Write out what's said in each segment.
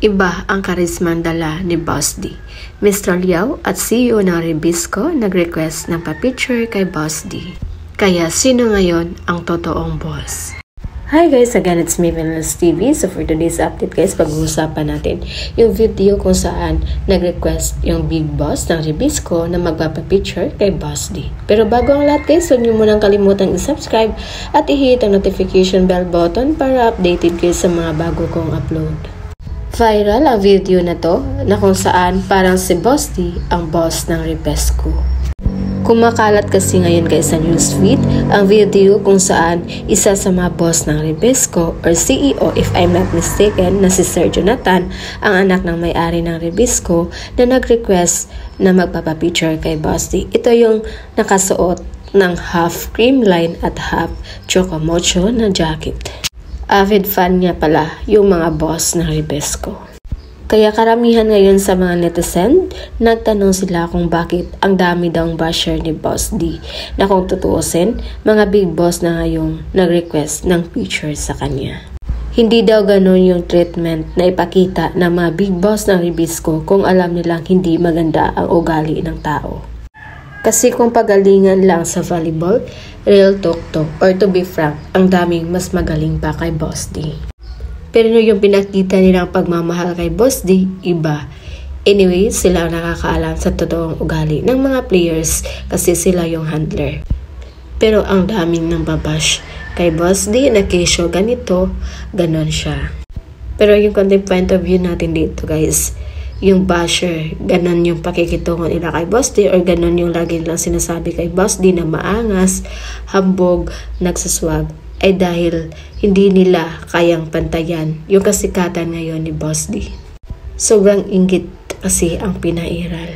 Iba ang karismang dala ni Boss D. Mr. Liao at CEO ng Rebisco nag-request ng pa-picture kay Boss D. Kaya sino ngayon ang totoong boss? Hi guys, again it's me, Venus TV. So for today's update guys, pag-uusapan natin yung video kung saan nag-request yung big boss ng Rebisco na magpapapicture kay Boss D. Pero bago ang lahat guys, huwag niyo munang kalimutan i-subscribe at i-hit ang notification bell button para updated kayo sa mga bago kong upload. Viral ang video na to na kung saan parang si Boss D ang boss ng Rebisco. Kumakalat kasi ngayon guys sa newsfeed ang video kung saan isa sa mga boss ng Rebisco or CEO if I'm not mistaken na si Sir Jonathan, ang anak ng may-ari ng Rebisco, na nag-request na magpapapicture kay Boss D. Ito yung nakasuot ng half creamline at half chocomocho na jacket. Avid fan niya pala yung mga boss ng Rebisco. Kaya karamihan ngayon sa mga netizen, nagtanong sila kung bakit ang dami daw basher ni Boss D, na kung tutuusin, mga big boss na ngayong nag-request ng picture sa kanya. Hindi daw ganun yung treatment na ipakita ng mga big boss ng Rebisco kung alam nilang hindi maganda ang ugali ng tao. Kasi kung pagalingan lang sa volleyball, real talk or to be frank, ang daming mas magaling pa kay Boss D. Pero yung pinakita nilang pagmamahal kay Boss D, iba. Anyway, sila ang nakakaalam sa totoong ugali ng mga players kasi sila yung handler. Pero ang daming nang babash kay Boss D na kesyo ganito, ganon siya. Pero yung content point of view natin dito guys, yung basher, ganon yung pakikitungan nila kay Boss D or ganon yung lagi nilang sinasabi kay Boss D na maangas, hambog, nagsaswag, ay dahil hindi nila kayang pantayan yung kasikatan ngayon ni Boss D. Sobrang inggit kasi ang pinairal.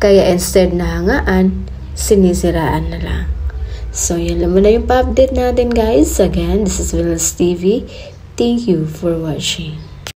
Kaya instead na hangaan, sinisiraan na lang. So yan lang muna yung pa-update natin guys. Again, this is Venus TV. Thank you for watching.